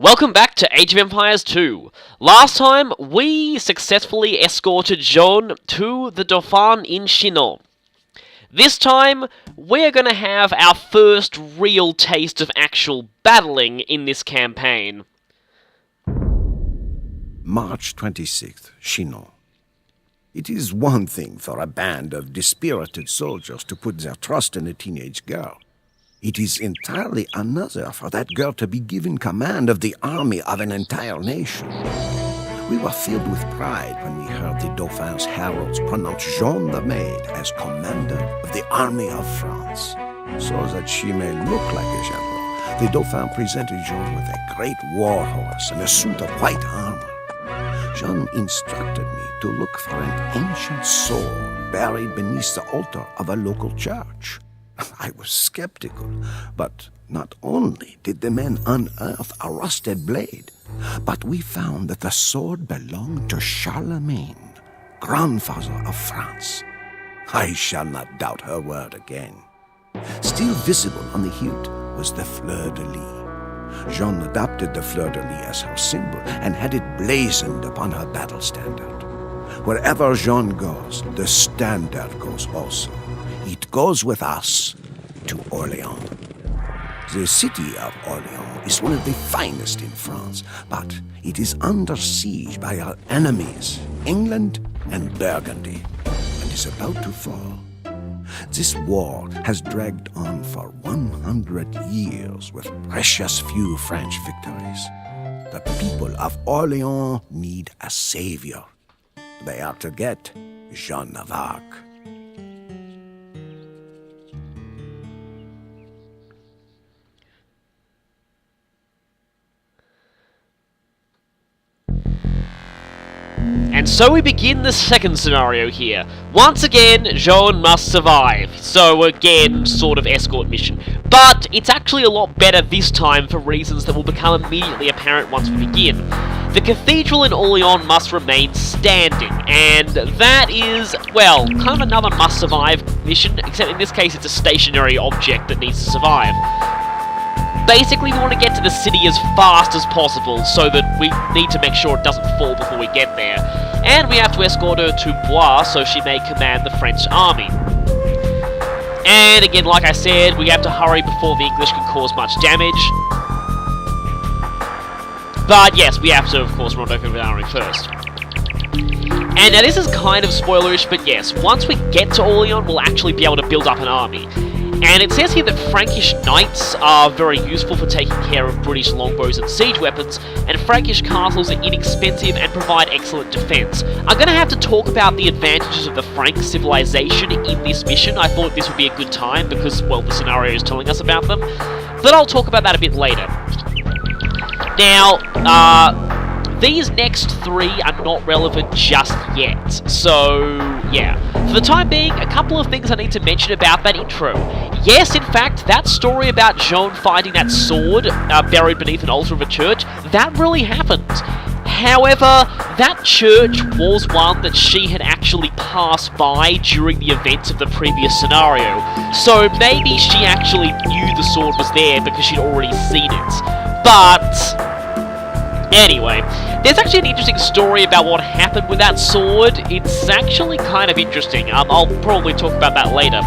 Welcome back to Age of Empires 2. Last time, we successfully escorted Joan to the Dauphin in Chinon. This time, we're gonna have our first real taste of actual battling in this campaign. March 26th, Chinon. It is one thing for a band of dispirited soldiers to put their trust in a teenage girl. It is entirely another for that girl to be given command of the army of an entire nation. We were filled with pride when we heard the Dauphin's heralds pronounce Joan the Maid as commander of the army of France. So that she may look like a general, the Dauphin presented Joan with a great war horse and a suit of white armor. Joan instructed me to look for an ancient sword buried beneath the altar of a local church. I was skeptical, but not only did the men unearth a rusted blade, but we found that the sword belonged to Charlemagne, grandfather of France. I shall not doubt her word again. Still visible on the hilt was the fleur-de-lis. Joan adopted the fleur-de-lis as her symbol and had it blazoned upon her battle standard. Wherever Joan goes, the standard goes also. It goes with us to Orleans. The city of Orleans is one of the finest in France, but it is under siege by our enemies, England and Burgundy, and is about to fall. This war has dragged on for 100 years with precious few French victories. The people of Orleans need a savior. They are to get Joan of Arc. And so we begin the second scenario here. Once again, Joan must survive. So again, sort of escort mission. But it's actually a lot better this time for reasons that will become immediately apparent once we begin. The cathedral in Orleans must remain standing, and that is, well, kind of another must-survive mission, except in this case it's a stationary object that needs to survive. Basically, we want to get to the city as fast as possible, so that we need to make sure it doesn't fall before we get there. And we have to escort her to Blois, so she may command the French army. And again, like I said, we have to hurry before the English can cause much damage. But yes, we have to, of course, run over the army first. And now this is kind of spoilerish, but yes, once we get to Orleans, we'll actually be able to build up an army. And it says here that Frankish knights are very useful for taking care of British longbows and siege weapons, and Frankish castles are inexpensive and provide excellent defense. I'm going to have to talk about the advantages of the Frank civilization in this mission. I thought this would be a good time because, well, the scenario is telling us about them. But I'll talk about that a bit later. Now, these next three are not relevant just yet, so yeah. For the time being, a couple of things I need to mention about that intro. Yes, in fact, that story about Joan finding that sword buried beneath an altar of a church, that really happened. However, that church was one that she had actually passed by during the events of the previous scenario, so maybe she actually knew the sword was there because she'd already seen it. But anyway, there's actually an interesting story about what happened with that sword. It's actually kind of interesting. I'll probably talk about that later.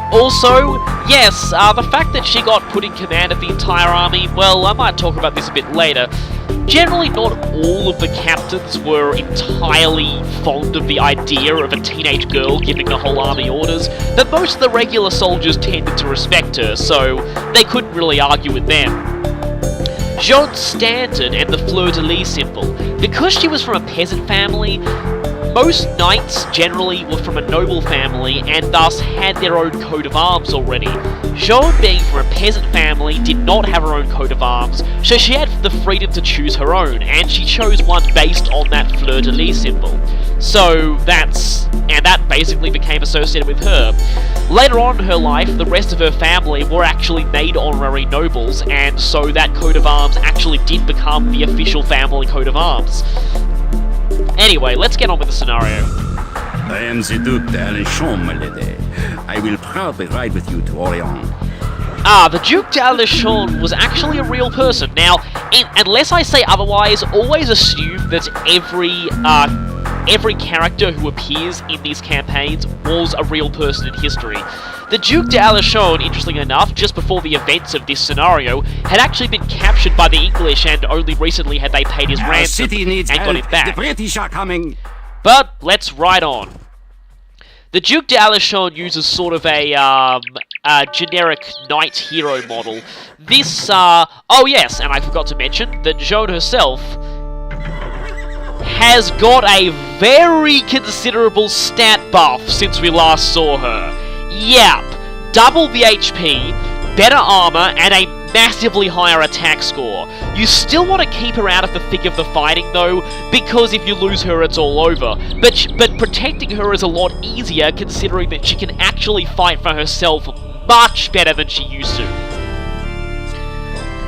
Also, yes, the fact that she got put in command of the entire army, well, I might talk about this a bit later. Generally, not all of the captains were entirely fond of the idea of a teenage girl giving the whole army orders, but most of the regular soldiers tended to respect her, so they couldn't really argue with them. Joan's standard and the fleur-de-lis symbol. Because she was from a peasant family, most knights generally were from a noble family and thus had their own coat of arms already. Joan, being from a peasant family, did not have her own coat of arms, so she had the freedom to choose her own, and she chose one based on that fleur-de-lis symbol. So that basically became associated with her. Later on in her life, the rest of her family were actually made honorary nobles, and so that coat of arms actually did become the official family coat of arms. Anyway, let's get on with the scenario. I am the Duc d'Alençon, my lady. I will proudly ride with you to Orleans. the Duc d'Alençon was actually a real person. Now, unless I say otherwise, always assume that every character who appears in these campaigns was a real person in history. The Duc d'Alençon, interestingly enough, just before the events of this scenario, had actually been captured by the English, and only recently had they paid his ransom and got him back. The British are coming. But let's ride on. The Duc d'Alençon uses sort of a generic knight hero model. This, oh yes, and I forgot to mention that Joan herself has got a very considerable stat buff since we last saw her. Yep, double the HP, better armor, and a massively higher attack score. You still want to keep her out of the thick of the fighting though, because if you lose her it's all over. But protecting her is a lot easier considering that she can actually fight for herself much better than she used to.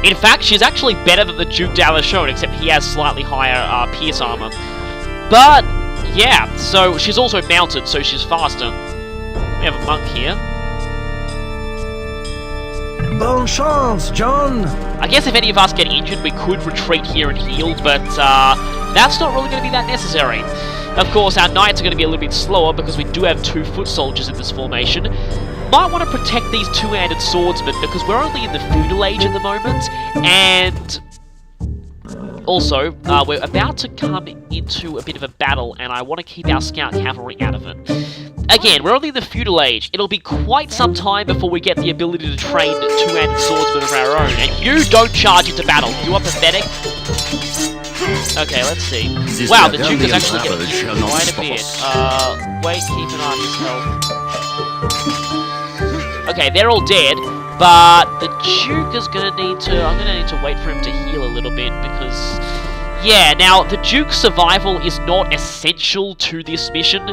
In fact, she's actually better than the Duc d'Alençon, except he has slightly higher pierce armor. But, yeah, so she's also mounted, so she's faster. We have a monk here. Bonne chance, John! I guess if any of us get injured, we could retreat here and heal, but that's not really going to be that necessary. Of course, our knights are going to be a little bit slower because we do have 2 foot soldiers in this formation. Might want to protect these two-handed swordsmen because we're only in the feudal age at the moment, and also, we're about to come into a bit of a battle, and I want to keep our scout cavalry out of it. Again, we're only in the feudal age. It'll be quite some time before we get the ability to train two-handed swordsmen of our own, and you don't charge into battle. You are pathetic. Okay, let's see. Wow, the Duke is actually getting hit quite a bit. Wait, keep an eye on his health. Okay, they're all dead, but the Duke is gonna need to... I'm gonna need to wait for him to heal a little bit, because... Yeah, now, the Duke's survival is not essential to this mission.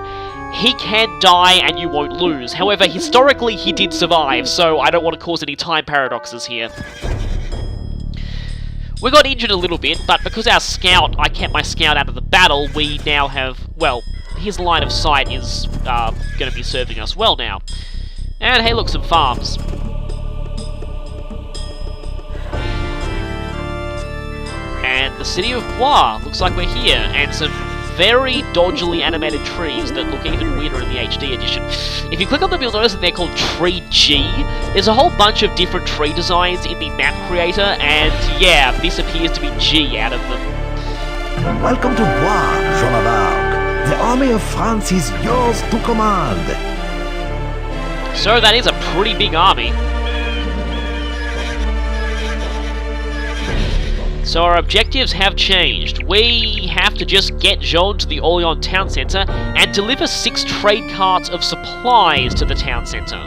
He can die and you won't lose. However, historically, he did survive, so I don't want to cause any time paradoxes here. We got injured a little bit, but because our scout, I kept my scout out of the battle, we now have, well, his line of sight is going to be serving us well now. And hey, look, some farms. And the city of Blois, looks like we're here, and some very dodgily animated trees that look even weirder in the HD edition. If you click on them, you'll notice that they're called Tree G. There's a whole bunch of different tree designs in the map creator, and yeah, this appears to be G out of them. Welcome to Blois, Joan of Arc. The army of France is yours to command. So that is a pretty big army. So our objectives have changed. We have to just get Joan to the Orléans town centre and deliver 6 trade carts of supplies to the town centre.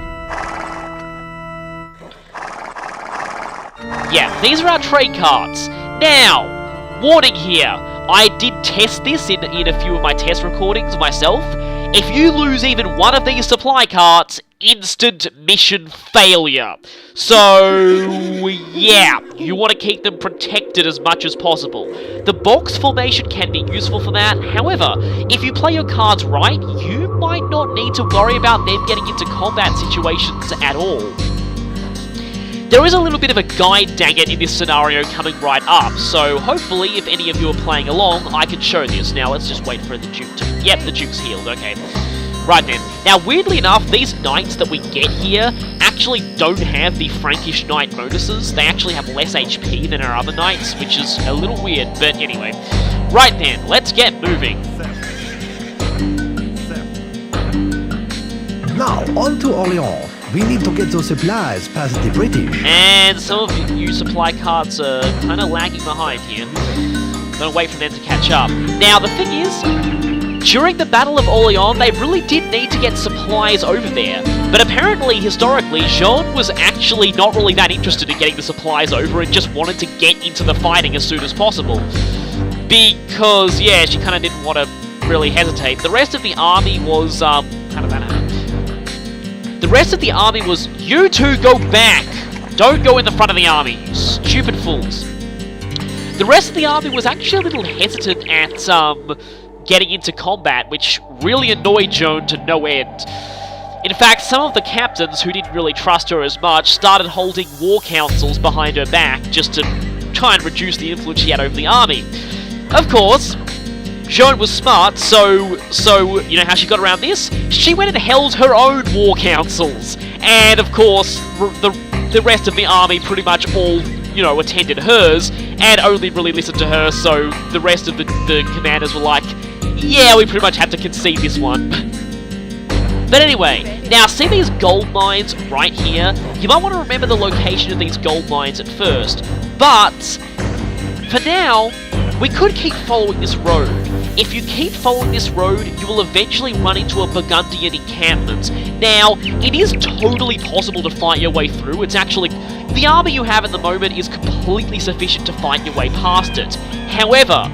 Yeah, these are our trade carts. Now, warning here, I did test this in a few of my test recordings myself. If you lose even one of these supply carts, instant mission failure. So, yeah, you want to keep them protected as much as possible. The box formation can be useful for that. However, if you play your cards right, you might not need to worry about them getting into combat situations at all. There is a little bit of a guide dagger in this scenario coming right up, so hopefully if any of you are playing along, I can show this. Now let's just wait for the Duke to... Yep, the Duke's healed, okay. Right then. Now weirdly enough, these knights that we get here actually don't have the Frankish knight bonuses. They actually have less HP than our other knights, which is a little weird, but anyway. Right then, let's get moving. Now, on to Orléans. We need to get those supplies past the British. And some of you supply carts are kind of lagging behind here. Gonna wait for them to catch up. Now, the thing is, during the Battle of Orléans, they really did need to get supplies over there. But apparently, historically, Joan was actually not really that interested in getting the supplies over and just wanted to get into the fighting as soon as possible. Because, yeah, she kind of didn't want to really hesitate. The rest of the army was, how did that happen? The rest of the army was, you two go back! Don't go in the front of the army, stupid fools. The rest of the army was actually a little hesitant at, getting into combat, which really annoyed Joan to no end. In fact, some of the captains who didn't really trust her as much started holding war councils behind her back just to try and reduce the influence she had over the army. Of course, Joan was smart, so you know how she got around this? She went and held her own war councils. And of course, the rest of the army pretty much all, you know, attended hers and only really listened to her, so the rest of the commanders were like, yeah, we pretty much have to concede this one. But anyway, now see these gold mines right here? You might want to remember the location of these gold mines at first, but for now, we could keep following this road. If you keep following this road, you will eventually run into a Burgundian encampment. Now, it is totally possible to fight your way through. It's actually... the army you have at the moment is completely sufficient to fight your way past it. However,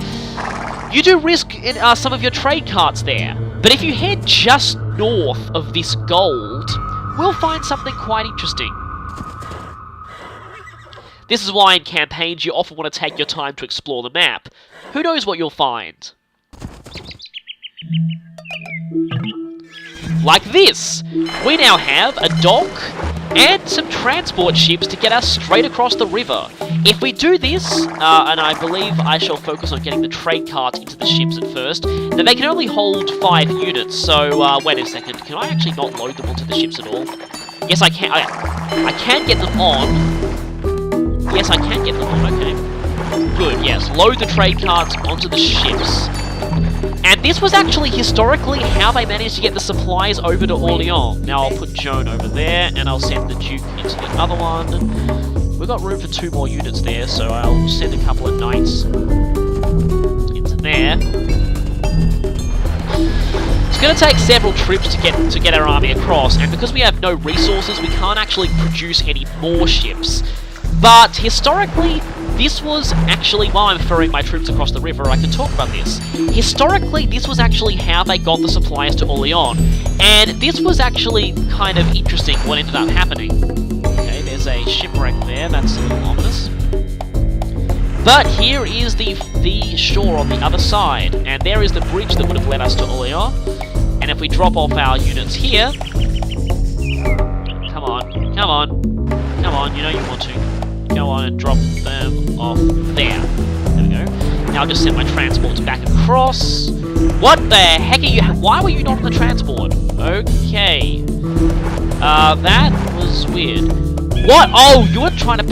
you do risk some of your trade carts there. But if you head just north of this gold, we'll find something quite interesting. This is why in campaigns you often want to take your time to explore the map. Who knows what you'll find? Like this! We now have a dock and some transport ships to get us straight across the river. If we do this, and I believe I shall focus on getting the trade carts into the ships at first, now they can only hold 5 units, so wait a second, can I actually not load them onto the ships at all? Yes, I can. I can get them on. Yes, I can get them on, okay. Good, yes. Load the trade carts onto the ships. And this was actually historically how they managed to get the supplies over to Orleans. Now I'll put Joan over there, and I'll send the Duke into the other one. We've got room for 2 more units there, so I'll send a couple of knights into there. It's going to take several trips to get our army across, and because we have no resources, we can't actually produce any more ships. But historically, this was actually, while I'm ferrying my troops across the river, I can talk about this. Historically, this was actually how they got the supplies to Orleans, and this was actually kind of interesting what ended up happening. Okay, there's a shipwreck there, that's a little ominous. But here is the shore on the other side, and there is the bridge that would have led us to Orleans. And if we drop off our units here... Come on, you know you want to. Go on and drop them off there. There we go. Now I'll just send my transports back across. What the heck are you... Why were you not on the transport? Okay. That was weird. What? Oh, you were trying to...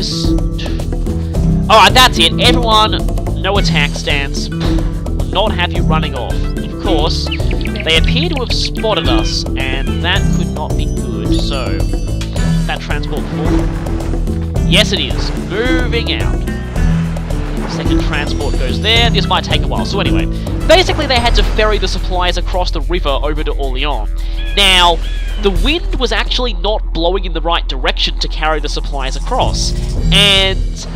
Alright, that's it. Everyone, no attack stance. Will not have you running off. Of course, they appear to have spotted us, and that could not be good. So, that transport forward. Yes, it is. Moving out. Second transport goes there. This might take a while. So anyway, basically they had to ferry the supplies across the river over to Orleans. Now, the wind was actually not blowing in the right direction to carry the supplies across. And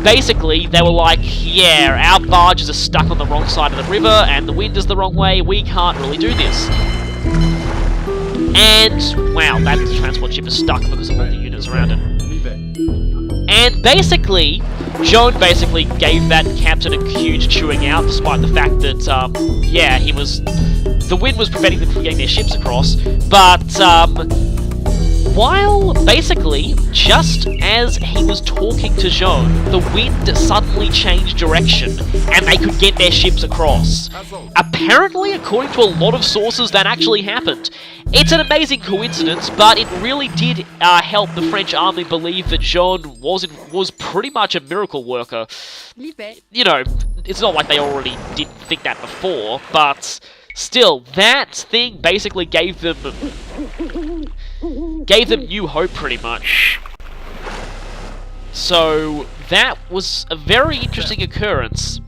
basically they were like, yeah, our barges are stuck on the wrong side of the river and the wind is the wrong way. We can't really do this. And, wow, that transport ship is stuck because of all the units around it. And basically, Joan basically gave that captain a huge chewing out, despite the fact that, yeah, the wind was preventing them from getting their ships across. But, while basically, just as he was talking to Joan, the wind suddenly changed direction, and they could get their ships across. Apparently, according to a lot of sources, that actually happened. It's an amazing coincidence, but it really did help the French army believe that Joan was pretty much a miracle worker. You know, it's not like they already didn't think that before, but still, that thing basically gave them new hope, pretty much. So, that was a very interesting occurrence.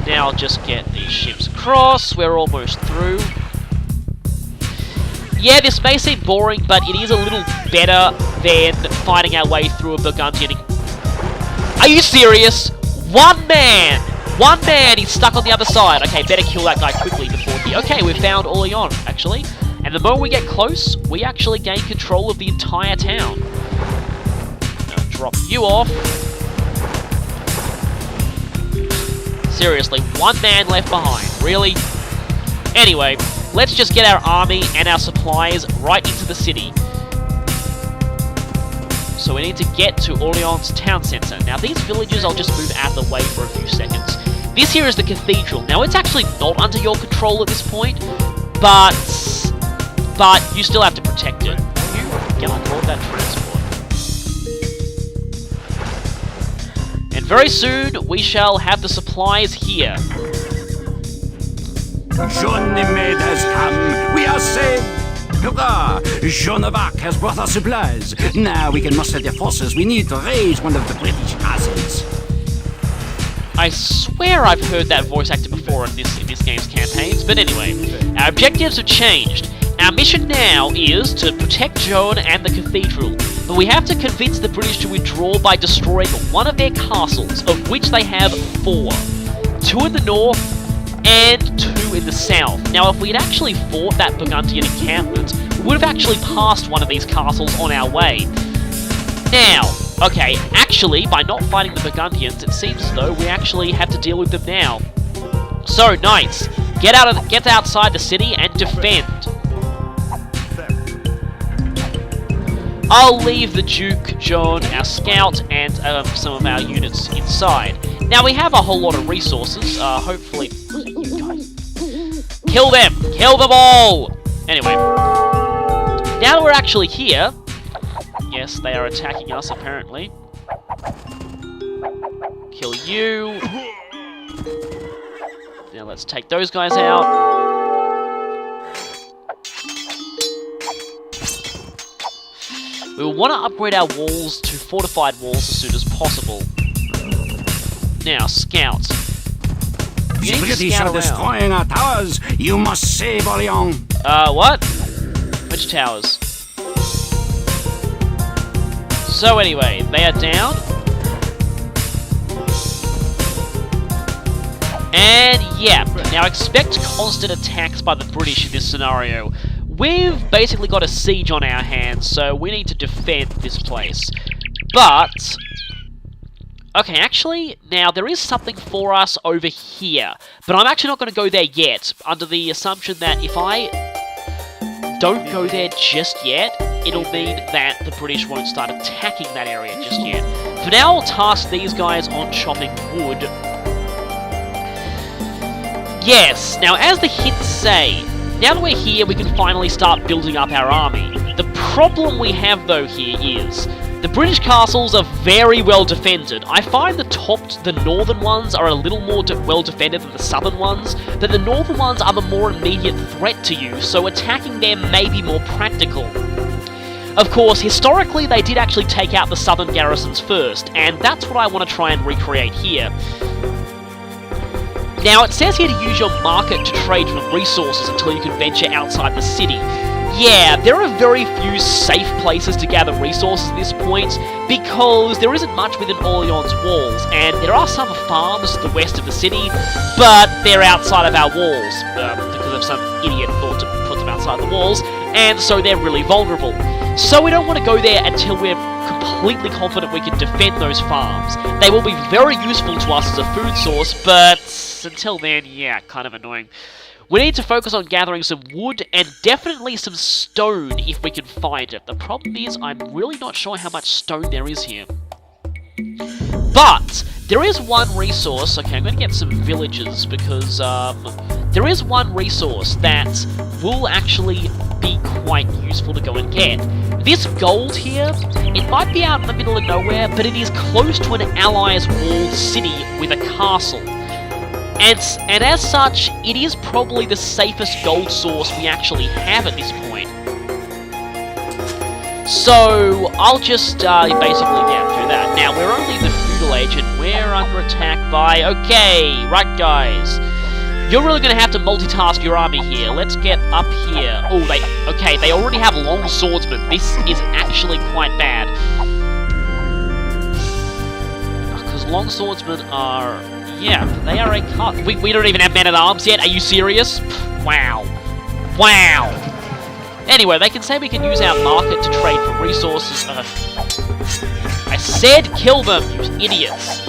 Now I'll just get these ships across. We're almost through. Yeah, this may seem boring, but it is a little better than fighting our way through a Burgundian. Are you serious? One man! One man! He's stuck on the other side. Okay, better kill that guy quickly before he... Okay, we've found Orleans, actually. And the moment we get close, we actually gain control of the entire town. Now, drop you off. Seriously, one man left behind. Really? Anyway, let's just get our army and our supplies right into the city. So we need to get to Orleans town centre. Now these villages I'll just move out of the way for a few seconds. This here is the cathedral. Now it's actually not under your control at this point, but you still have to protect it. You can afford that transport. And very soon we shall have the supplies here. Joan the Maid has come. We are saved. Hurrah! Joan of Arc has brought our supplies. Now we can muster the forces we need to raise one of the British castles. I swear I've heard that voice actor before in this game's campaigns, but anyway, our objectives have changed. Our mission now is to protect Joan and the cathedral, but we have to convince the British to withdraw by destroying one of their castles, of which they have 4. 2 in the north and 2 in the south. Now, if we had actually fought that Burgundian encampment, we would have actually passed one of these castles on our way. Now, okay, actually, by not fighting the Burgundians, it seems as though we actually have to deal with them now. So, knights, get outside the city and defend. I'll leave the Duke, Joan, our scout, and some of our units inside. Now, we have a whole lot of resources, hopefully... Kill them! Kill them all! Anyway, now that we're actually here... Yes, they are attacking us, apparently. Kill you. Now let's take those guys out. We will want to upgrade our walls to fortified walls as soon as possible. Now, scouts. The British are destroying our towers. You must save Orleans. What? Which towers? So anyway, they are down. And yeah, now expect constant attacks by the British in this scenario. We've basically got a siege on our hands, so we need to defend this place. But... okay, actually, now there is something for us over here. But I'm actually not going to go there yet, under the assumption that if I don't go there just yet, it'll mean that the British won't start attacking that area just yet. For now, I'll task these guys on chopping wood. Yes, now as the hints say, now that we're here, we can finally start building up our army. The problem we have, though, here is the British castles are very well defended. I find the northern ones are a little more well defended than the southern ones, but the northern ones are the more immediate threat to you, so attacking them may be more practical. Of course, historically, they did actually take out the southern garrisons first, and that's what I want to try and recreate here. Now, it says here to use your market to trade for resources until you can venture outside the city. Yeah, there are very few safe places to gather resources at this point, because there isn't much within Orleans' walls, and there are some farms to the west of the city, but they're outside of our walls, because of some idiot thought to put them outside the walls, and so they're really vulnerable. So we don't want to go there until we're completely confident we can defend those farms. They will be very useful to us as a food source, but until then, yeah, kind of annoying. We need to focus on gathering some wood and definitely some stone if we can find it. The problem is I'm really not sure how much stone there is here. But there is one resource. Okay, I'm going to get some villagers because there is one resource that will actually be quite useful to go and get. This gold here, it might be out in the middle of nowhere, but it is close to an ally's walled city with a castle. And as such, it is probably the safest gold source we actually have at this point. So, I'll just basically do that. Now, we're only in the feudal age and we're under attack by... okay, right guys. You're really going to have to multitask your army here. Let's get up here. Oh, they already have long swordsmen. This is actually quite bad. Because long swordsmen are... yeah, they are a cut. We don't even have men-at-arms yet. Are you serious? Wow. Wow. Anyway, they can say we can use our market to trade for resources. I said kill them, you idiots.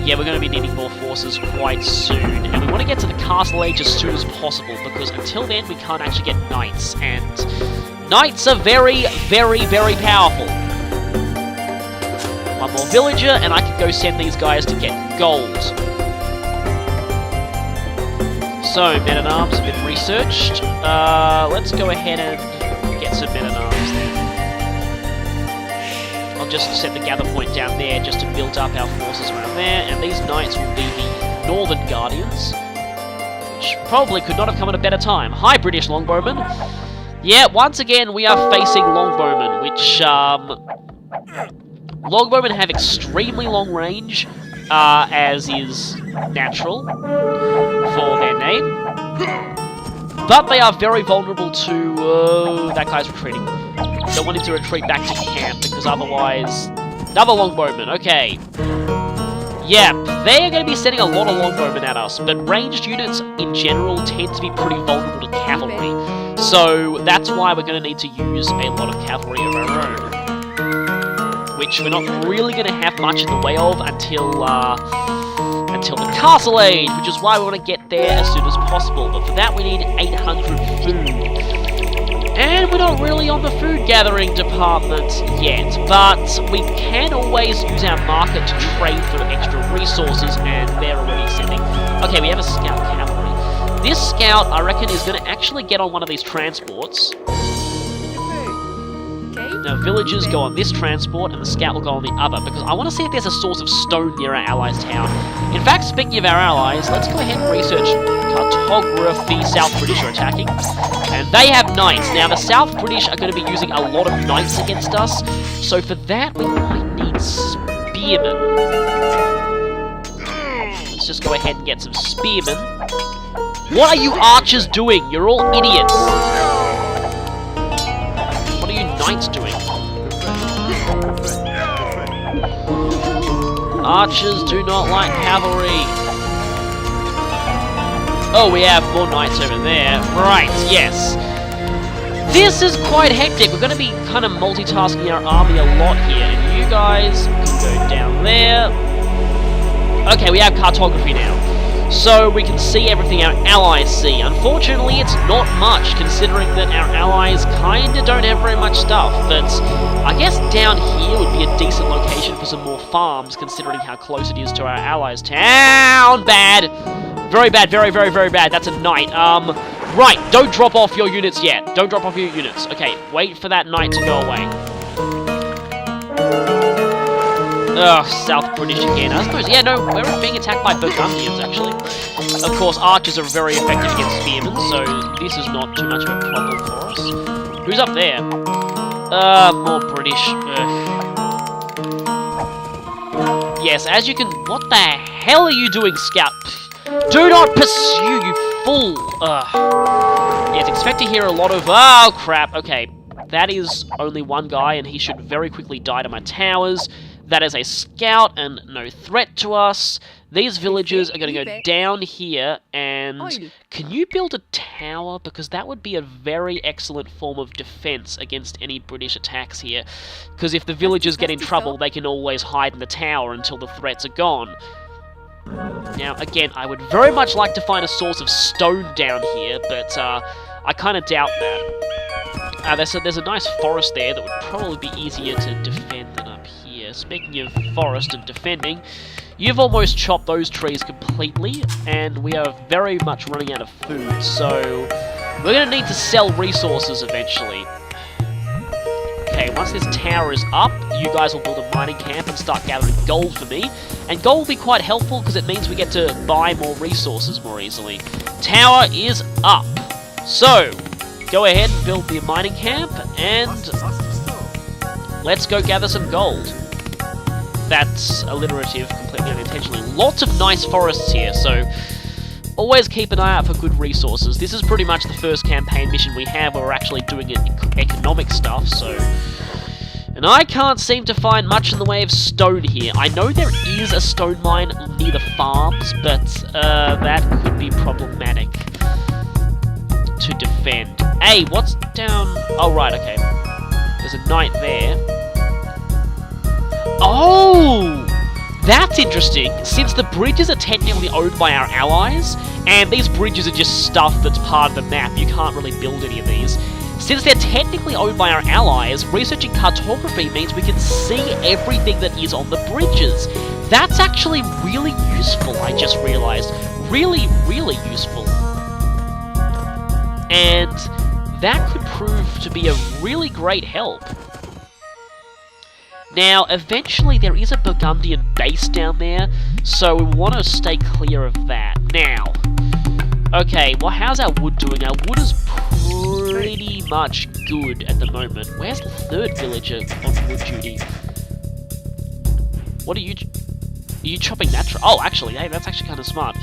yeah, we're going to be needing more forces quite soon. And we want to get to the Castle Age as soon as possible, because until then we can't actually get knights, and knights are very, very, very powerful. One more villager, and I can go send these guys to get gold. So, men-at-arms have been researched. Let's go ahead and get some men-at-arms then. I'll just set the gather point down there just to build up our forces around there, and these knights will be the Northern Guardians, which probably could not have come at a better time. Hi, British Longbowmen! Yeah, once again, we are facing Longbowmen, which, Longbowmen have extremely long range, as is natural for their name, but they are very vulnerable to, that guy's retreating. Don't want him to retreat back to camp, because otherwise... Another Longbowman, okay. Yeah, they are going to be sending a lot of Longbowmen at us, but ranged units in general tend to be pretty vulnerable to cavalry, so that's why we're going to need to use a lot of cavalry of our own, which we're not really going to have much in the way of until the Castle Age, which is why we want to get there as soon as possible. But for that we need 800 food. And we're not really on the food gathering department yet, but we can always use our market to trade for extra resources, and they're already sending... Okay, we have a scout cavalry. This scout, I reckon, is going to actually get on one of these transports. Now, villagers go on this transport, and the scout will go on the other, because I want to see if there's a source of stone near our allies' town. In fact, speaking of our allies, let's go ahead and research cartography. South British are attacking, and they have knights. Now, the South British are going to be using a lot of knights against us, so for that, we might need spearmen. Let's just go ahead and get some spearmen. What are you archers doing? You're all idiots. What are you knights doing? Archers do not like cavalry. Oh, we have more knights over there. Right, yes. This is quite hectic. We're going to be kind of multitasking our army a lot here. And you guys can go down there. Okay, we have cartography now, so we can see everything our allies see. Unfortunately, it's not much, considering that our allies kinda don't have very much stuff, but I guess down here would be a decent location for some more farms, considering how close it is to our allies' town. Bad! Very bad, very, very, very bad. That's a knight. Right, don't drop off your units yet. Don't drop off your units. Okay, wait for that knight to go away. Ugh, South British again. I suppose, yeah, no, we're being attacked by Burgundians, actually. Of course, archers are very effective against spearmen, so this is not too much of a problem for us. Who's up there? More British. Ugh. Yes, as you can... What the hell are you doing, Scout? Do not pursue, you fool! Ugh. Yes, expect to hear a lot of... Oh, crap. Okay, that is only one guy, and he should very quickly die to my towers. That is a scout and no threat to us. These villagers are going to go down here, and can you build a tower? Because that would be a very excellent form of defense against any British attacks here. Because if the villagers get in trouble, they can always hide in the tower until the threats are gone. Now, again, I would very much like to find a source of stone down here, but I kind of doubt that. There's a nice forest there that would probably be easier to defend than up here. Speaking of forest and defending, you've almost chopped those trees completely, and we are very much running out of food, so we're going to need to sell resources eventually. Okay, once this tower is up, you guys will build a mining camp and start gathering gold for me. And gold will be quite helpful because it means we get to buy more resources more easily. Tower is up. So, go ahead and build the mining camp, and let's go gather some gold. That's alliterative, completely unintentionally. Lots of nice forests here, so always keep an eye out for good resources. This is pretty much the first campaign mission we have where we're actually doing economic stuff, so... And I can't seem to find much in the way of stone here. I know there is a stone mine near the farms, but that could be problematic to defend. Hey, what's down... Oh, right, okay. There's a knight there. Oh! That's interesting, since the bridges are technically owned by our allies, and these bridges are just stuff that's part of the map, you can't really build any of these. Since they're technically owned by our allies, researching cartography means we can see everything that is on the bridges. That's actually really useful, I just realized. Really, really useful. And that could prove to be a really great help. Now, eventually there is a Burgundian base down there, so we want to stay clear of that. Now, okay, well, how's our wood doing? Our wood is pretty much good at the moment. Where's the third villager on wood duty? What are you chopping that tree? Oh, actually, hey, that's actually kind of smart.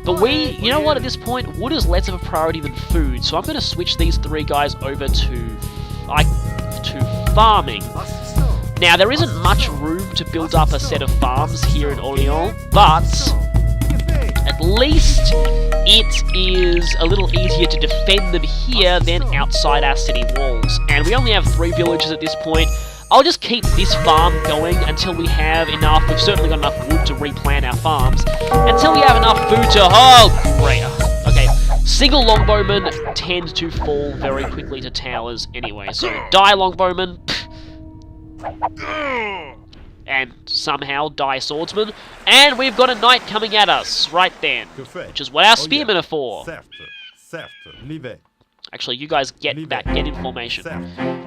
But you know what, at this point, wood is less of a priority than food, so I'm going to switch these 3 guys over to farming. Now, there isn't much room to build up a set of farms here in Orléans, but at least it is a little easier to defend them here than outside our city walls. And we only have 3 villages at this point. I'll just keep this farm going until we have enough. We've certainly got enough wood to replant our farms. Until we have enough food to... Oh, great. Okay. Single longbowmen tend to fall very quickly to towers anyway. So, die longbowmen. And somehow die swordsman. And we've got a knight coming at us right then. Which is what our spearmen are for. Actually, you guys get back, get in formation.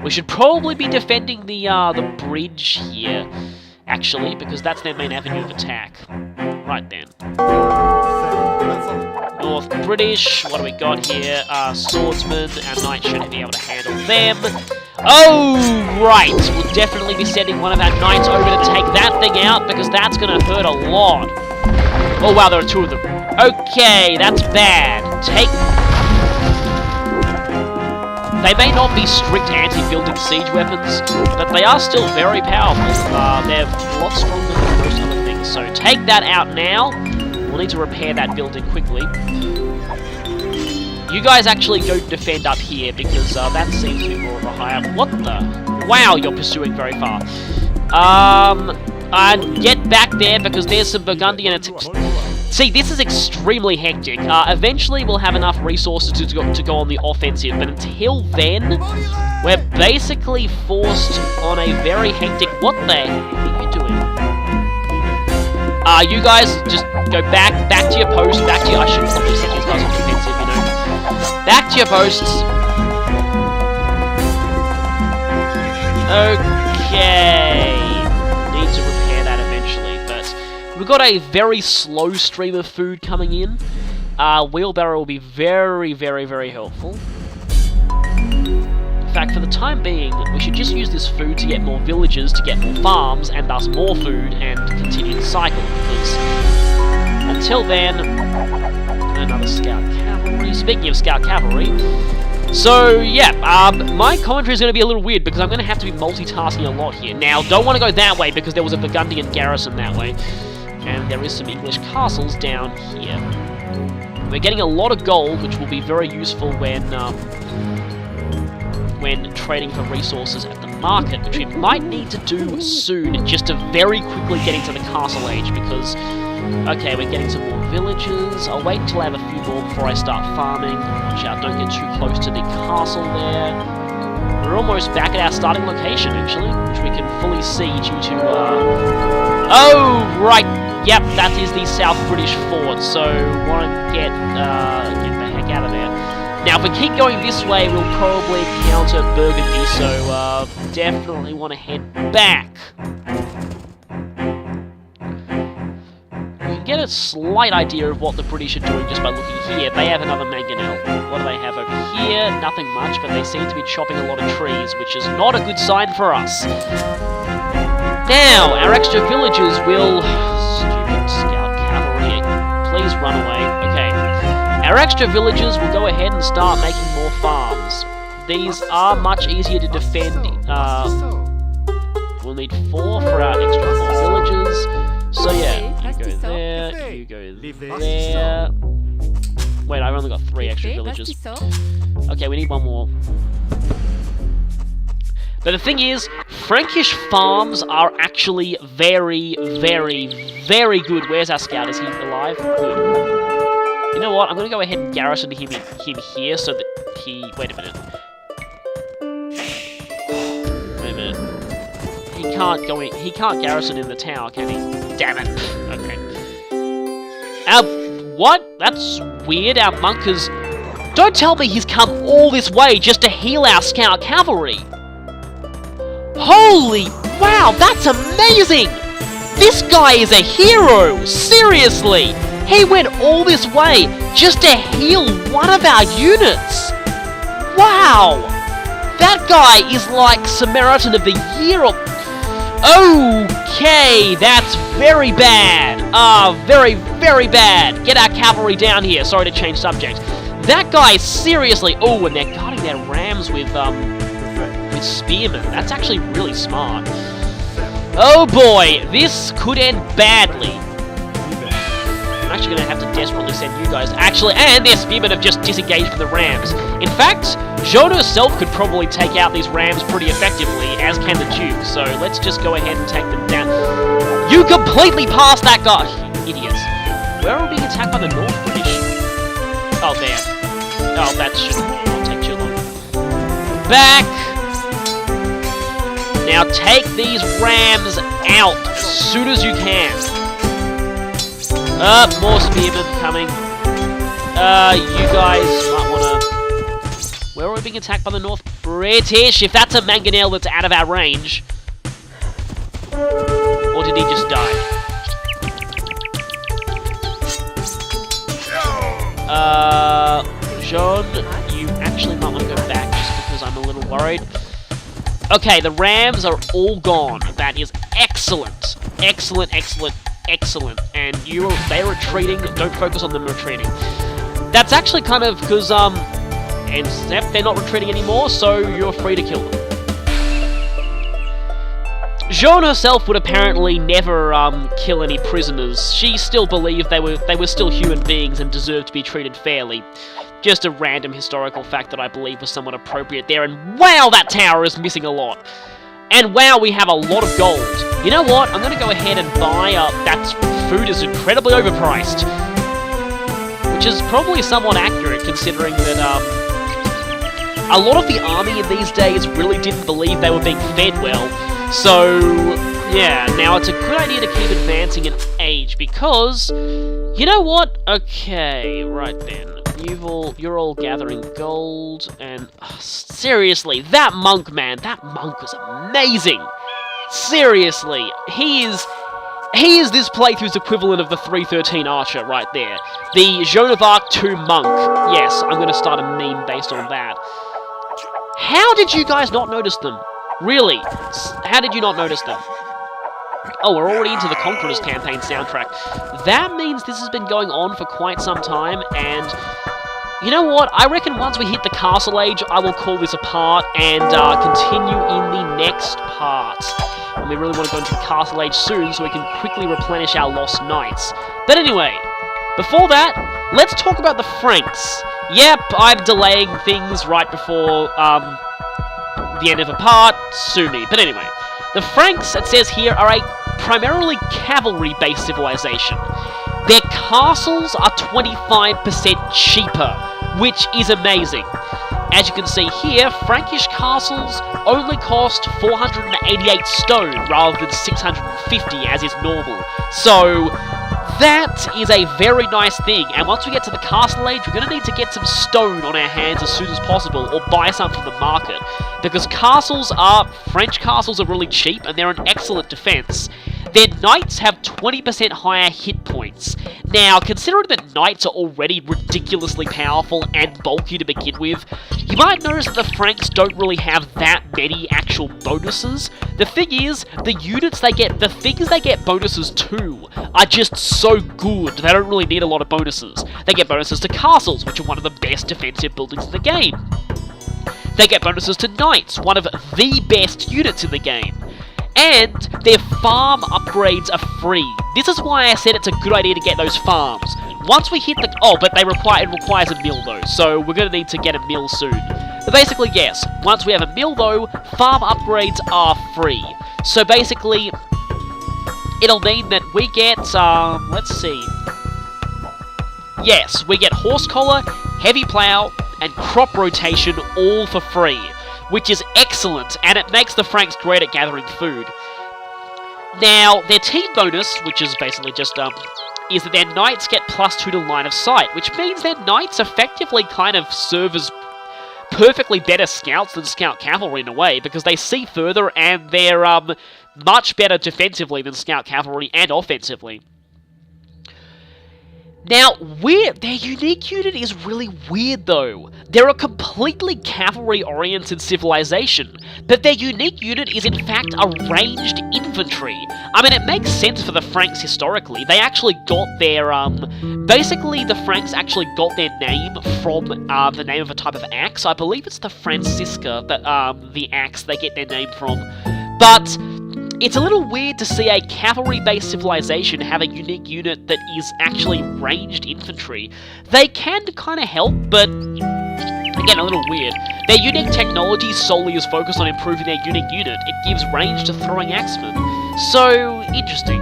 We should probably be defending the bridge here, actually, because that's their main avenue of attack. Right then. North British, what do we got here? Swordsman, our knight should be able to handle them. Oh, right! We'll definitely be sending one of our knights over to take that thing out, because that's going to hurt a lot. Oh, wow, there are 2 of them. Okay, that's bad. They may not be strict anti-building siege weapons, but they are still very powerful. They're a lot stronger than most other things, so take that out now. We'll need to repair that building quickly. You guys actually go defend up here, because that seems to be more of a higher... What the... Wow, you're pursuing very far. Get back there, because there's some Burgundian attacks. See, this is extremely hectic. Eventually we'll have enough resources to go on the offensive, but until then, we're basically forced on a very hectic... What the heck are you doing? You guys just go back to your post, I shouldn't probably set these guys on defensive, you know. Back to your posts. Okay. Need to repair that eventually, but we've got a very slow stream of food coming in. Wheelbarrow will be very, very, very helpful. In fact, for the time being, we should just use this food to get more villages, to get more farms, and thus more food, and continue the cycle, because until then, another scout cavalry. Speaking of scout cavalry, so yeah, my commentary is going to be a little weird, because I'm going to have to be multitasking a lot here. Now, don't want to go that way, because there was a Burgundian garrison that way, and there is some English castles down here. We're getting a lot of gold, which will be very useful when trading for resources at the market, which we might need to do soon, just to very quickly get into the castle age, because, okay, we're getting some more villages. I'll wait until I have a few more before I start farming. Watch out, don't get too close to the castle there. We're almost back at our starting location, actually, which we can fully see due to, oh, right, yep, that is the South British fort, so want to get the heck out of there. Now, if we keep going this way, we'll probably counter Burgundy, so definitely want to head back. We can get a slight idea of what the British are doing just by looking here. They have another mangonel. What do they have over here? Nothing much, but they seem to be chopping a lot of trees, which is not a good sign for us. Now, our extra villagers will... Stupid scout cavalry, please run away. Okay. Our extra villagers will go ahead and start making more farms. These are much easier to defend. We'll need 4 for our extra 4 villagers. So yeah, you go there, you go there. Wait, I've only got 3 extra villagers. Okay, we need 1 more. But the thing is, Frankish farms are actually very, very, very good. Where's our scout? Is he alive? Good. You know what? I'm going to go ahead and garrison him here so that he... Wait a minute. Wait a minute. He can't garrison in the tower, can he? Damn it. Okay. What? That's weird. Our monk has... Don't tell me he's come all this way just to heal our scout cavalry. Holy wow, that's amazing! This guy is a hero! Seriously! He went all this way just to heal one of our units! Wow! That guy is like Samaritan of the Year or... Okay, that's very bad! Very, very bad! Get our cavalry down here. Sorry to change subject. That guy, seriously... Oh, and they're guarding their rams with spearmen. That's actually really smart. Oh boy, this could end badly. I'm actually going to have to desperately send you guys... Actually, and their spearmen have just disengaged from the rams. In fact, Joan herself could probably take out these rams pretty effectively, as can the Duke. So let's just go ahead and take them down. You completely passed that guy! Idiots. Where are we being attacked by the North British? Oh, there. Oh, that shouldn't take too long. Back! Now take these rams out as soon as you can. More spearmen coming. You guys might wanna... Where are we being attacked by the North British? If that's a mangonel that's out of our range. Or did he just die? Joan, you actually might want to go back just because I'm a little worried. Okay, the rams are all gone. That is excellent. Excellent, excellent, excellent. And they're retreating. Don't focus on them retreating. That's actually kind of because, and they're not retreating anymore, so you're free to kill them. Joan herself would apparently never kill any prisoners. She still believed they were still human beings and deserved to be treated fairly. Just a random historical fact that I believe was somewhat appropriate there, and wow, that tower is missing a lot. And wow, we have a lot of gold. You know what? I'm going to go ahead and buy that food is incredibly overpriced. Which is probably somewhat accurate, considering that a lot of the army in these days really didn't believe they were being fed well. So, yeah, now it's a good idea to keep advancing in age, because, you know what? Okay, right then. You're all gathering gold, and seriously, that monk, man, that monk was amazing. Seriously, he is this playthrough's equivalent of the 313 Archer right there. The Joan of Arc 2 monk. Yes, I'm going to start a meme based on that. How did you guys not notice them? Really? How did you not notice them? Oh, we're already into the Conquerors campaign soundtrack. That means this has been going on for quite some time, and you know what? I reckon once we hit the Castle Age, I will call this a part and continue in the next part. And we really want to go into the Castle Age soon so we can quickly replenish our lost knights. But anyway, before that, let's talk about the Franks. Yep, I'm delaying things right before the end of a part, soon. But anyway, the Franks, it says here, are a primarily cavalry-based civilization. Their castles are 25% cheaper, which is amazing. As you can see here, Frankish castles only cost 488 stone rather than 650 as is normal. So that is a very nice thing, and once we get to the Castle Age, we're going to need to get some stone on our hands as soon as possible, or buy some from the market, because French castles are really cheap, and they're an excellent defense. Their knights have 20% higher hit points. Now, considering that knights are already ridiculously powerful and bulky to begin with, you might notice that the Franks don't really have that many actual bonuses. The thing is, the things they get bonuses to are just so good, they don't really need a lot of bonuses. They get bonuses to castles, which are one of the best defensive buildings in the game. They get bonuses to knights, one of the best units in the game. And their farm upgrades are free. This is why I said it's a good idea to get those farms. Once we hit the... Oh, but it requires a mill though, so we're going to need to get a mill soon. But basically, yes, once we have a mill though, farm upgrades are free. So basically, it'll mean that we get, let's see. Yes, we get horse collar, heavy plow, and crop rotation all for free, which is excellent, and it makes the Franks great at gathering food. Now, their team bonus, which is basically just, is that their knights get +2 to line of sight, which means their knights effectively kind of serve as perfectly better scouts than scout cavalry in a way, because they see further and they're, much better defensively than scout cavalry and offensively. Now, their unique unit is really weird though. They're a completely cavalry-oriented civilization, but their unique unit is in fact a ranged infantry. I mean, it makes sense for the Franks historically. They actually got their, basically the Franks actually got their name from the name of a type of axe. I believe it's the Francisca, the axe they get their name from. But it's a little weird to see a cavalry-based civilization have a unique unit that is actually ranged infantry. They can kind of help, but again, a little weird. Their unique technology solely is focused on improving their unique unit. It gives range to throwing axemen. So, interesting.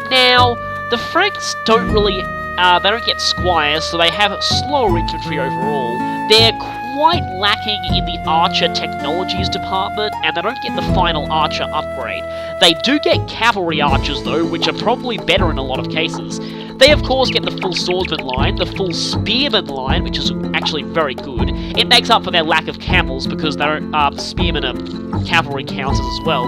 Now, the Franks don't really, they don't get squires, so they have slower infantry overall. They're quite lacking in the archer technologies department, and they don't get the final archer upgrade. They do get cavalry archers though, which are probably better in a lot of cases. They of course get the full swordsman line, the full spearman line, which is actually very good. It makes up for their lack of camels because they don't, spearmen are cavalry counters as well.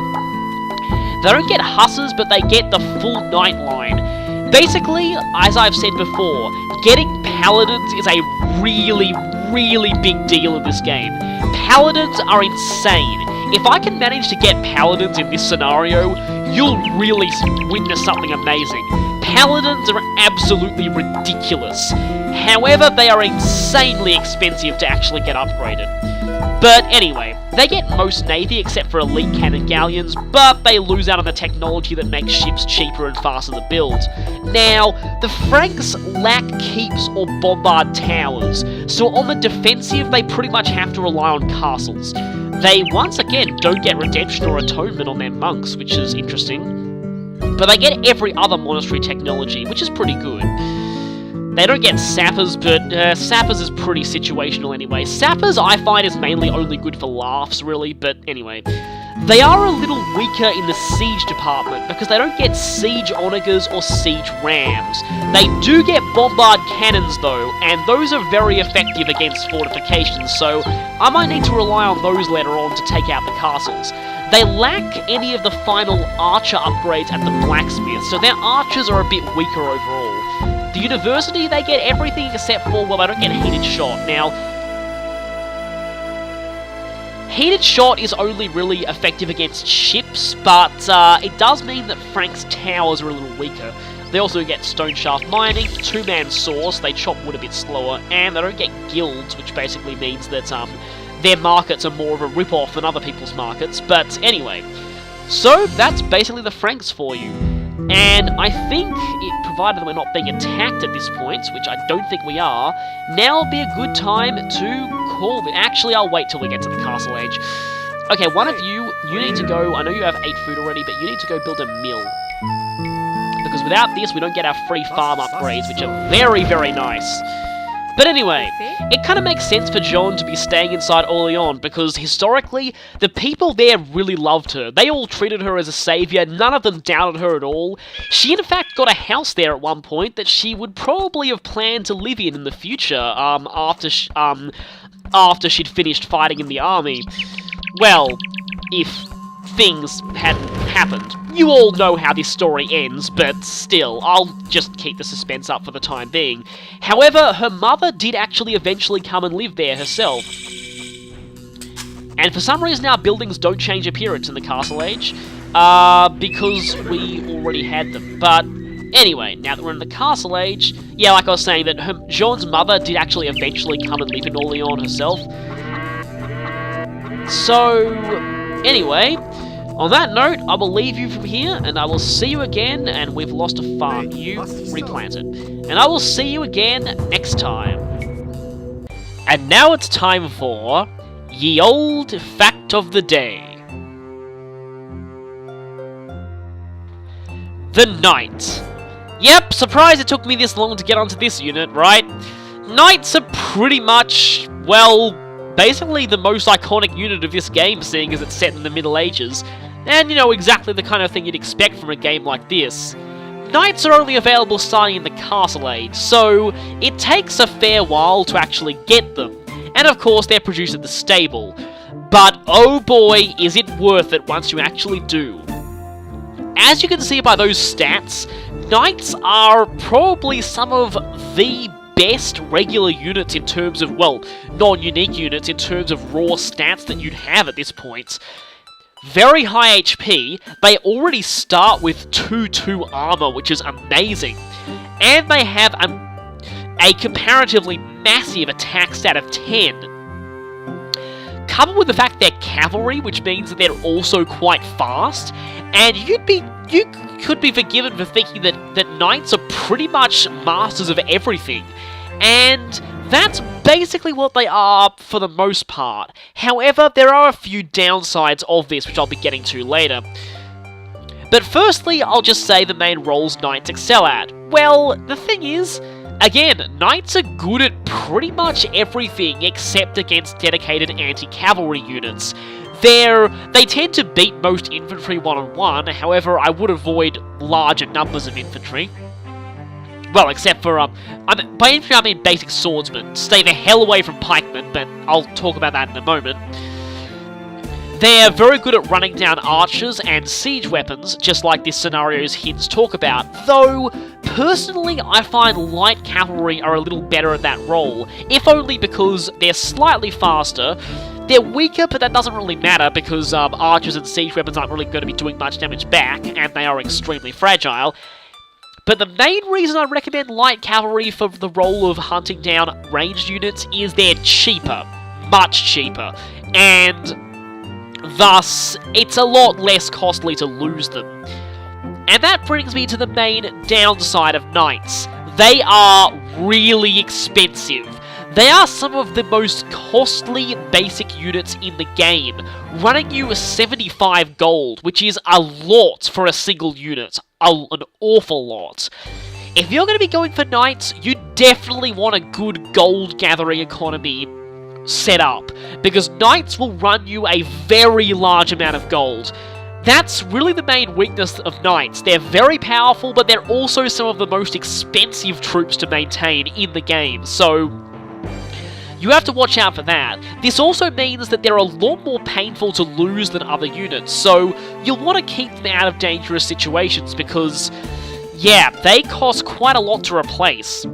They don't get hussars, but they get the full knight line. Basically, as I've said before, getting paladins is a really big deal in this game. Paladins are insane. If I can manage to get paladins in this scenario, you'll really witness something amazing. Paladins are absolutely ridiculous. However, they are insanely expensive to actually get upgraded. But anyway, they get most navy except for elite cannon galleons, but they lose out on the technology that makes ships cheaper and faster to build. Now, the Franks lack keeps or bombard towers, so on the defensive they pretty much have to rely on castles. They once again don't get redemption or atonement on their monks, which is interesting, but they get every other monastery technology, which is pretty good. They don't get sappers, but sappers is pretty situational anyway. Sappers, I find, is mainly only good for laughs, really, but anyway. They are a little weaker in the siege department, because they don't get siege onagers or siege rams. They do get bombard cannons, though, and those are very effective against fortifications, so I might need to rely on those later on to take out the castles. They lack any of the final archer upgrades at the blacksmith, so their archers are a bit weaker overall. The university, they get everything except for, well, they don't get heated shot. Now, heated shot is only really effective against ships, but it does mean that Frank's towers are a little weaker. They also get stone shaft mining, two-man saws, they chop wood a bit slower, and they don't get guilds, which basically means that their markets are more of a rip-off than other people's markets. But anyway, so that's basically the Franks for you. And I think, provided that we're not being attacked at this point, which I don't think we are, now would be a good time to call the... Actually, I'll wait till we get to the castle age. Okay, one of you need to go... I know you have 8 food already, but you need to go build a mill. Because without this, we don't get our free farm upgrades, which are very nice. But anyway, it kind of makes sense for Joan to be staying inside Orleans, because historically, the people there really loved her. They all treated her as a saviour, none of them doubted her at all. She in fact got a house there at one point that she would probably have planned to live in the future, after she'd finished fighting in the army. Well, if things hadn't happened. You all know how this story ends, but still, I'll just keep the suspense up for the time being. However, her mother did actually eventually come and live there herself. And for some reason our buildings don't change appearance in the Castle Age, because we already had them. But anyway, now that we're in the Castle Age, yeah, like I was saying, that Joan's mother did actually eventually come and live in Orleans herself. So, anyway, on that note, I will leave you from here, and I will see you again, and we've lost a farm. You replanted. And I will see you again next time. And now it's time for Ye Old Fact of the Day. The Knight. Yep, surprised it took me this long to get onto this unit, right? Knights are pretty much, well, basically the most iconic unit of this game, seeing as it's set in the Middle Ages. And, you know, exactly the kind of thing you'd expect from a game like this. Knights are only available starting in the Castle Age, so it takes a fair while to actually get them. And of course, they're produced at the stable. But oh boy, is it worth it once you actually do. As you can see by those stats, Knights are probably some of the best regular units in terms of, well, non-unique units in terms of raw stats that you'd have at this point. Very high HP, they already start with 2-2 armor, which is amazing. And they have a comparatively massive attack stat of 10. Coupled with the fact they're cavalry, which means that they're also quite fast, and you could be forgiven for thinking that knights are pretty much masters of everything. And that's basically what they are for the most part. However, there are a few downsides of this, which I'll be getting to later. But firstly, I'll just say the main roles knights excel at. Well, the thing is, again, knights are good at pretty much everything except against dedicated anti-cavalry units. They tend to beat most infantry one-on-one, however, I would avoid larger numbers of infantry. Well, except for, by infantry I mean basic swordsmen. Stay the hell away from pikemen, but I'll talk about that in a moment. They're very good at running down archers and siege weapons, just like this scenario's hints talk about, though, personally, I find light cavalry are a little better at that role, if only because they're slightly faster. They're weaker, but that doesn't really matter, because archers and siege weapons aren't really going to be doing much damage back, and they are extremely fragile. But the main reason I recommend light cavalry for the role of hunting down ranged units is they're cheaper. Much cheaper. And thus, it's a lot less costly to lose them. And that brings me to the main downside of knights. They are really expensive. They are some of the most costly basic units in the game, running you 75 gold, which is a lot for a single unit. An awful lot. If you're going to be going for knights, you definitely want a good gold gathering economy set up, because knights will run you a very large amount of gold. That's really the main weakness of knights. They're very powerful, but they're also some of the most expensive troops to maintain in the game, so you have to watch out for that. This also means that they're a lot more painful to lose than other units, so you'll want to keep them out of dangerous situations because, yeah, they cost quite a lot to replace.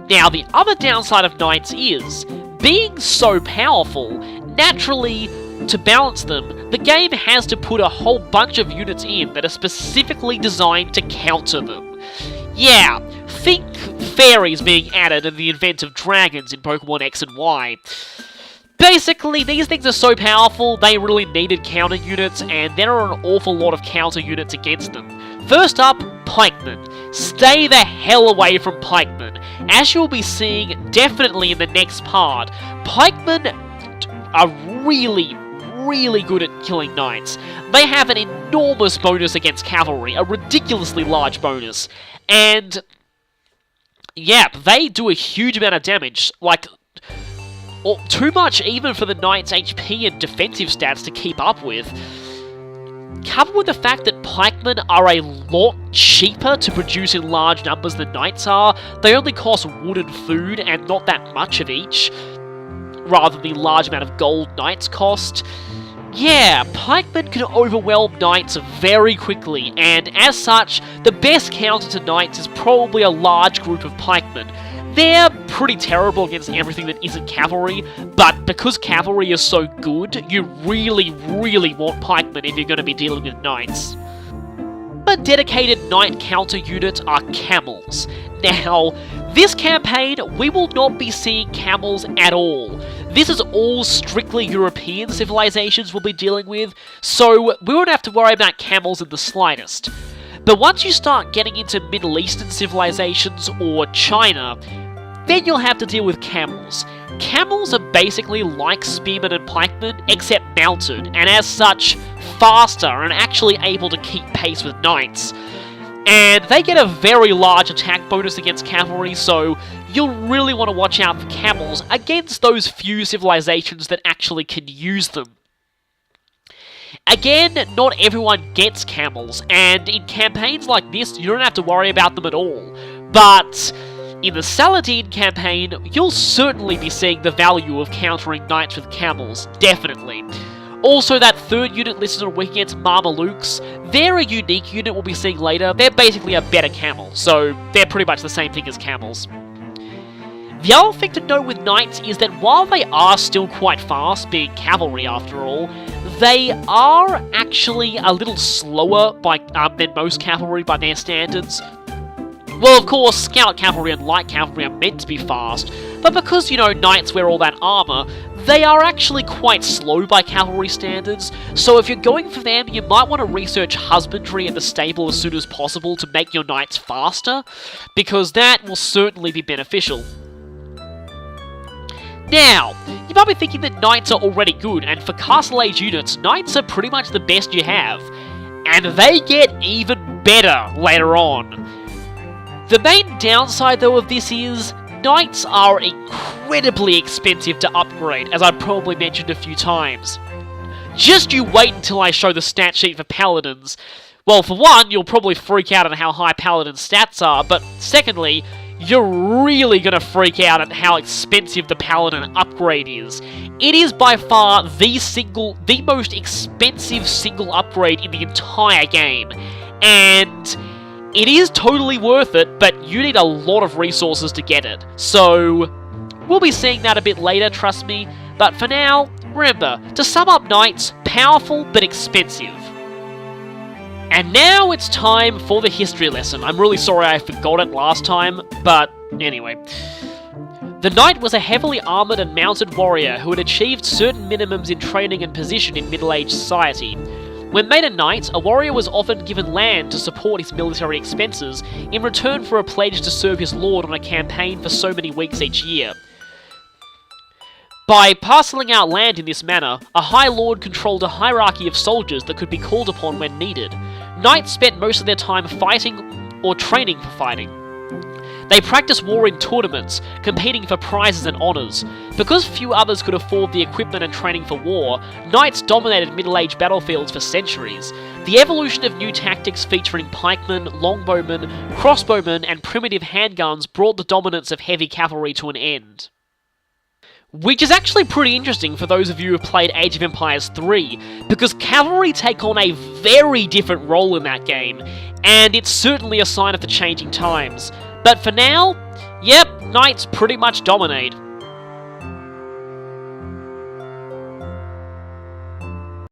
Now, the other downside of knights is, being so powerful, naturally, to balance them, the game has to put a whole bunch of units in that are specifically designed to counter them. Yeah, think fairies being added and the advent of dragons in Pokemon X and Y. Basically, these things are so powerful, they really needed counter units, and there are an awful lot of counter units against them. First up, pikemen. Stay the hell away from pikemen. As you'll be seeing definitely in the next part, pikemen are really good at killing knights. They have an enormous bonus against cavalry, a ridiculously large bonus. And yeah, they do a huge amount of damage, like, too much even for the knight's HP and defensive stats to keep up with. Coupled with the fact that pikemen are a lot cheaper to produce in large numbers than knights are, they only cost wood and food and not that much of each, rather than the large amount of gold knights cost. Yeah, pikemen can overwhelm knights very quickly, and as such, the best counter to knights is probably a large group of pikemen. They're pretty terrible against everything that isn't cavalry, but because cavalry is so good, you really want pikemen if you're going to be dealing with knights. A dedicated knight counter unit are camels. Now, this campaign, we will not be seeing camels at all. This is all strictly European civilizations we'll be dealing with, so we won't have to worry about camels in the slightest. But once you start getting into Middle Eastern civilizations or China, Then you'll have to deal with camels. Camels are basically like spearmen and pikemen, except mounted, and as such, faster and actually able to keep pace with knights. And they get a very large attack bonus against cavalry, so you'll really want to watch out for camels against those few civilizations that actually can use them. Again, not everyone gets camels, and in campaigns like this, you don't have to worry about them at all. But in the Saladin campaign, you'll certainly be seeing the value of countering knights with camels, definitely. Also, that third unit listed on Wiki against Mamelukes, they're a unique unit we'll be seeing later. They're basically a better camel, so they're pretty much the same thing as camels. The other thing to note with knights is that while they are still quite fast, being cavalry after all, they are actually a little slower than most cavalry by their standards. Well, of course, scout cavalry and light cavalry are meant to be fast, but because, knights wear all that armor, they are actually quite slow by cavalry standards, so if you're going for them, you might want to research husbandry in the stable as soon as possible to make your knights faster, because that will certainly be beneficial. Now, you might be thinking that knights are already good, and for Castle Age units, knights are pretty much the best you have. And they get even better later on. The main downside though of this is, knights are incredibly expensive to upgrade, as I've probably mentioned a few times. Just you wait until I show the stat sheet for paladins. Well, for one, you'll probably freak out at how high paladin stats are, but secondly, you're really gonna freak out at how expensive the paladin upgrade is. It is by far the most expensive single upgrade in the entire game, and it is totally worth it, but you need a lot of resources to get it. So, we'll be seeing that a bit later, trust me, but for now, remember, to sum up knights, powerful but expensive. And now it's time for the history lesson. I'm really sorry I forgot it last time, but anyway. The knight was a heavily armoured and mounted warrior who had achieved certain minimums in training and position in middle-aged society. When made a knight, a warrior was often given land to support his military expenses in return for a pledge to serve his lord on a campaign for so many weeks each year. By parceling out land in this manner, a High Lord controlled a hierarchy of soldiers that could be called upon when needed. Knights spent most of their time fighting or training for fighting. They practiced war in tournaments, competing for prizes and honours. Because few others could afford the equipment and training for war, knights dominated middle-aged battlefields for centuries. The evolution of new tactics featuring pikemen, longbowmen, crossbowmen, and primitive handguns brought the dominance of heavy cavalry to an end. Which is actually pretty interesting for those of you who have played Age of Empires 3, because cavalry take on a very different role in that game, and it's certainly a sign of the changing times. But for now, yep, knights pretty much dominate.